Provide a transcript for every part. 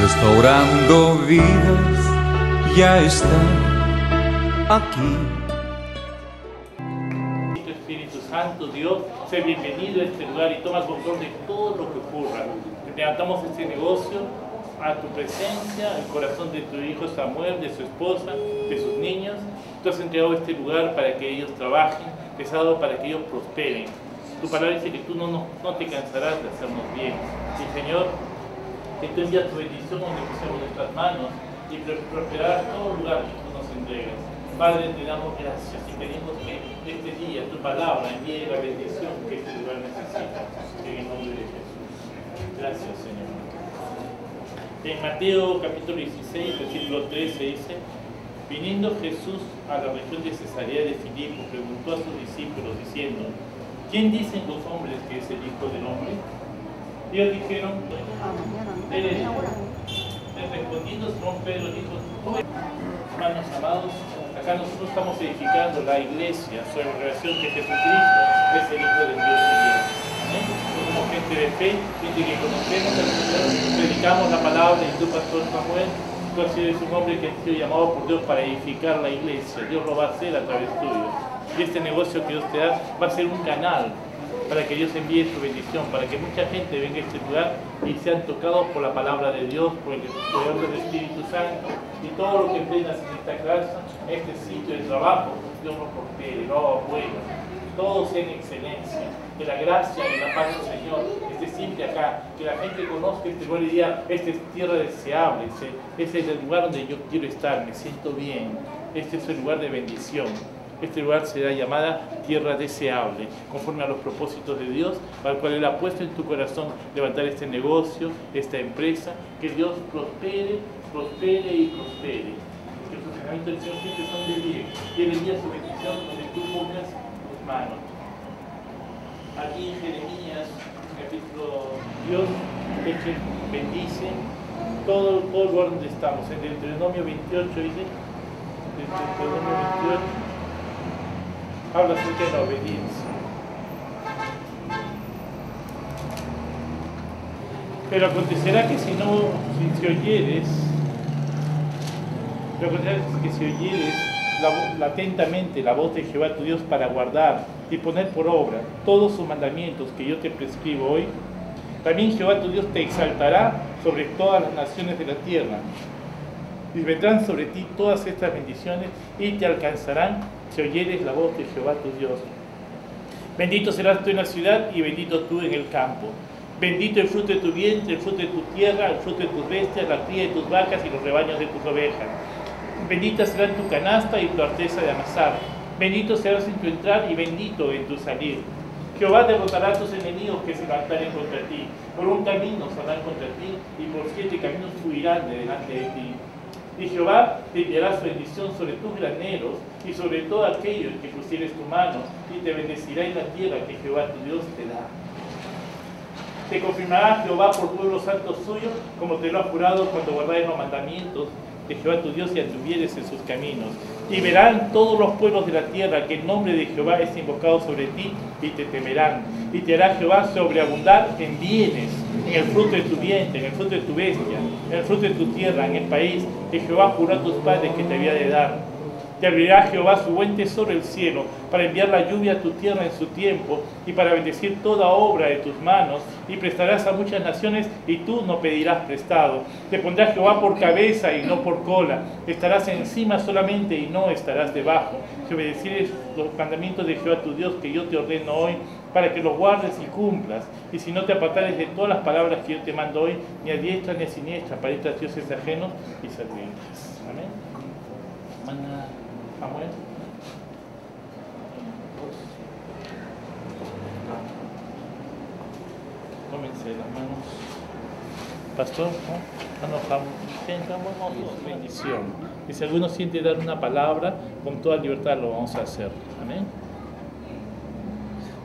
restaurando vidas, ya está aquí. Espíritu Santo, Dios, sé bienvenido a este lugar y toma control de todo lo que ocurra. Levantamos este negocio a tu presencia, el corazón de tu hijo Samuel, de su esposa, de sus niños. Tú has entregado este lugar para que ellos trabajen, te has dado para que ellos prosperen. Tu palabra dice que tú no te cansarás de hacernos bien. Y Señor, que tú envías tu bendición donde pusimos nuestras manos y prosperarás todo lugar que tú nos entregas. Padre, te damos gracias y pedimos que este día tu palabra envíe la bendición que este lugar necesita. En el nombre de Jesús. Gracias, Señor. En Mateo capítulo 16, versículo 13 dice: viniendo Jesús a la región de Cesarea de Filipo, preguntó a sus discípulos diciendo: ¿quién dicen los hombres que es el Hijo del Hombre? Ellos dijeron: él es. Respondiendo Simón Pedro dijo: hermanos amados, acá nosotros estamos edificando la iglesia sobre la revelación que Jesucristo es el Hijo del Dios viviente. Como gente de fe, gente que conocemos al Señor, predicamos la palabra y tú, pastor Samuel, tú eres un hombre que ha sido llamado por Dios para edificar la iglesia. Dios lo va a hacer a través tuyo. Y este negocio que Dios te da va a ser un canal para que Dios envíe su bendición, para que mucha gente venga a este lugar y sean tocados por la palabra de Dios, por el poder del Espíritu Santo, y todo lo que emprendas en esta casa, en este sitio de trabajo, Dios lo prospere, lo haga bueno, todo sea en excelencia, que la gracia y la paz del Señor esté siempre acá, que la gente conozca este lugar y diga: esta es tierra deseable, este es el lugar donde yo quiero estar, me siento bien, este es el lugar de bendición. Este lugar será llamada tierra deseable, conforme a los propósitos de Dios, para el cual Él ha puesto en tu corazón levantar este negocio, esta empresa, que Dios prospere, prospere y prospere. Que los pensamientos del Señor siempre son de bien, y Él envía su bendición donde tú pongas tus manos. Aquí en Jeremías, capítulo, Dios es quien bendice todo el lugar donde estamos. En Deuteronomio 28 dice, Deuteronomio 28, habla acerca de la obediencia. Pero acontecerá que si oyeres atentamente la voz de Jehová tu Dios para guardar y poner por obra todos sus mandamientos que yo te prescribo hoy, también Jehová tu Dios te exaltará sobre todas las naciones de la tierra, y vendrán sobre ti todas estas bendiciones y te alcanzarán si oyeres la voz de Jehová tu Dios. Bendito serás tú en la ciudad y bendito tú en el campo. Bendito el fruto de tu vientre, el fruto de tu tierra, el fruto de tus bestias, la cría de tus vacas y los rebaños de tus ovejas. Bendita será tu canasta y tu arteza de amasar. Bendito serás en tu entrar y bendito en tu salir. Jehová derrotará a tus enemigos que se levantaren contra ti. Por un camino saldrán contra ti y por 7 caminos huirán de delante de ti. Y Jehová te enviará su bendición sobre tus graneros y sobre todo aquello en que pusieres tu mano, y te bendecirá en la tierra que Jehová tu Dios te da. Te confirmará Jehová por pueblo santo suyo, como te lo ha jurado cuando guardares los mandamientos de Jehová tu Dios y anduvieres en sus caminos. Y verán todos los pueblos de la tierra que el nombre de Jehová es invocado sobre ti, y te temerán. Y te hará Jehová sobreabundar en bienes, en el fruto de tu vientre, en el fruto de tu bestia, en el fruto de tu tierra, en el país que Jehová juró a tus padres que te había de dar. Te abrirá Jehová su buen tesoro el cielo, para enviar la lluvia a tu tierra en su tiempo, y para bendecir toda obra de tus manos, y prestarás a muchas naciones, y tú no pedirás prestado. Te pondrá Jehová por cabeza y no por cola, estarás encima solamente y no estarás debajo, si obedecieres los mandamientos de Jehová tu Dios que yo te ordeno hoy, para que los guardes y cumplas, y si no te apartares de todas las palabras que yo te mando hoy, ni a diestra ni a siniestra, para ir tras dioses ajenos y servirles. Amén. Samuel. Tómense las manos. Pastor, tengamos bendición. Y si alguno siente dar una palabra, con toda libertad lo vamos a hacer. Amén.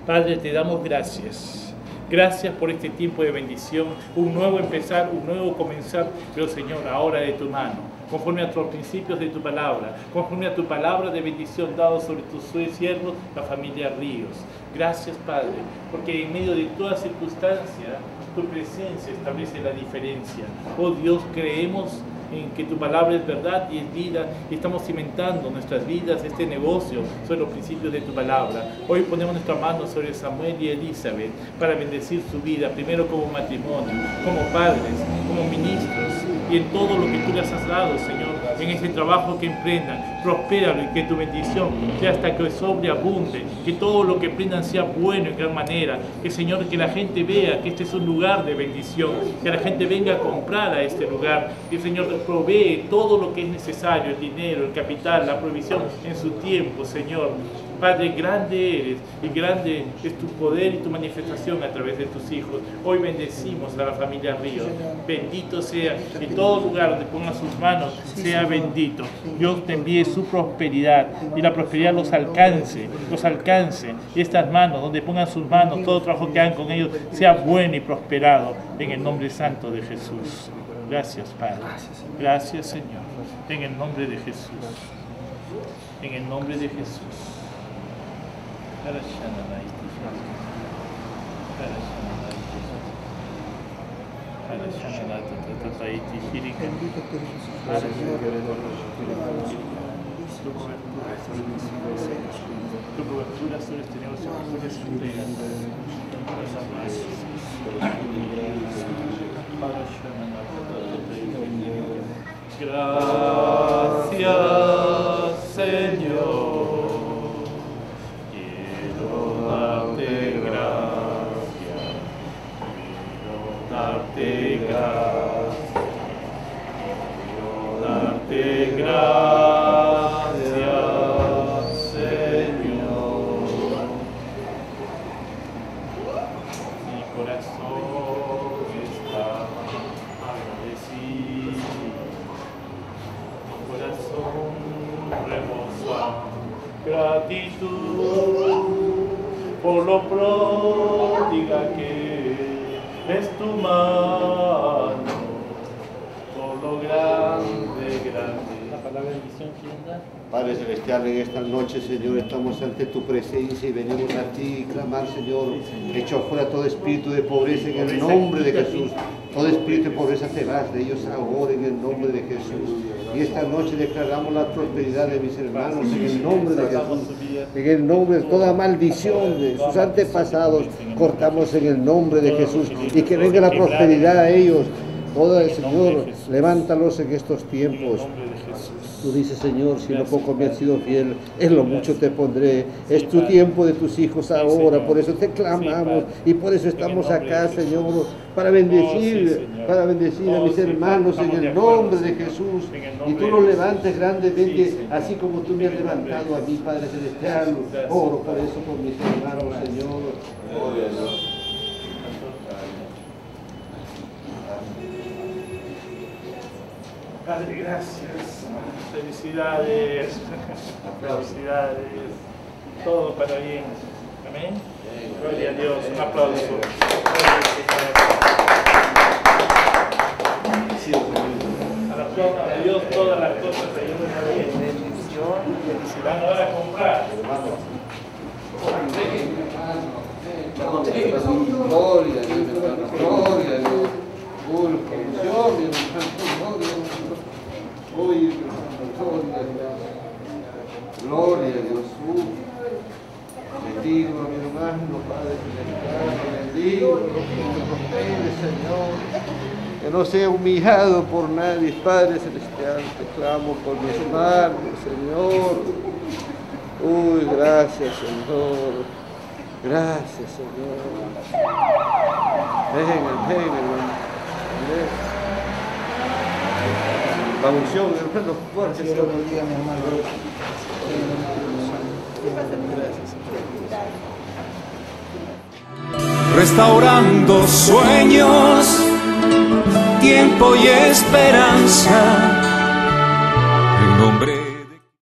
Padre, te damos gracias. Gracias por este tiempo de bendición, un nuevo empezar, un nuevo comenzar, pero Señor, ahora de tu mano, conforme a los principios de tu palabra, conforme a tu palabra de bendición dado sobre tus siervos, la familia Ríos. Gracias, Padre, porque en medio de toda circunstancia tu presencia establece la diferencia. Oh Dios, creemos en que tu palabra es verdad y es vida, y estamos cimentando nuestras vidas, este negocio, sobre los principios de tu palabra. Hoy ponemos nuestra mano sobre Samuel y Elizabeth para bendecir su vida, primero como matrimonio, como padres, como ministros, y en todo lo que tú les has dado, Señor, en ese trabajo que emprendan. Prospéralo y que tu bendición sea hasta que sobreabunde, que todo lo que emprendan sea bueno en gran manera, que, Señor, que la gente vea que este es un lugar de bendición, que la gente venga a comprar a este lugar, que el Señor provee todo lo que es necesario, el dinero, el capital, la provisión en su tiempo, Señor. Padre, grande eres y grande es tu poder y tu manifestación a través de tus hijos. Hoy bendecimos a la familia Ríos. Bendito sea, que todo lugar donde pongan sus manos sea bendito. Dios te envíe su prosperidad y la prosperidad los alcance. Y estas manos, donde pongan sus manos, todo trabajo que hagan con ellos sea bueno y prosperado en el nombre santo de Jesús. Gracias, Padre. Gracias, Señor. En el nombre de Jesús. En el nombre de Jesús. Tu cobertura sobre este negocio, gracias, Señor. Quiero darte gracias. Quiero darte gracias, Señor. Mi corazón está agradecido. Corazón rebosa gratitud por lo pródiga que es tu mano, por lo grande. La palabra de bendición, ¿quién da? Padre Celestial, en esta noche, Señor, estamos ante tu presencia y venimos a ti a clamar, Señor, echa fuera todo espíritu de pobreza en el nombre de Jesús. Todo espíritu de pobreza te vas de ellos ahora en el nombre de Jesús. Y esta noche declaramos la prosperidad de mis hermanos en el nombre de Jesús. En el nombre de toda maldición de sus antepasados, cortamos en el nombre de Jesús. Y que venga la prosperidad a ellos. Todo el Señor, levántalos en estos tiempos. Tú dices, Señor, si lo poco me has sido fiel, en lo mucho te pondré. Es tu tiempo de tus hijos ahora, por eso te clamamos y por eso estamos acá, Señor, para bendecir a mis hermanos en el nombre de Jesús. Y tú los levantes grandemente, así como tú me has levantado a mí, Padre Celestial. Oro por eso, por mis hermanos, Señor. Gloria a Dios. Padre, gracias. Felicidades. Felicidades. Todo para bien. Amén. Gloria a Dios. Un aplauso. A Dios todas las cosas te ayudan a bien. Bendición y felicidad. Van ahora a comprar. Gloria a Dios. Gloria a Dios. Gloria a Dios. Bendigo a mi hermano, Padre Celestial, bendigo lo que te prospere, Señor. Que no sea humillado por nadie, Padre Celestial. Te clamo por mis hermanos, Señor. Uy, gracias, Señor. Gracias, Señor. Ven, hermano. La unción, hermano, fuerte. Dios lo bendiga, mi hermano. Restaurando sueños, tiempo y esperanza, en nombre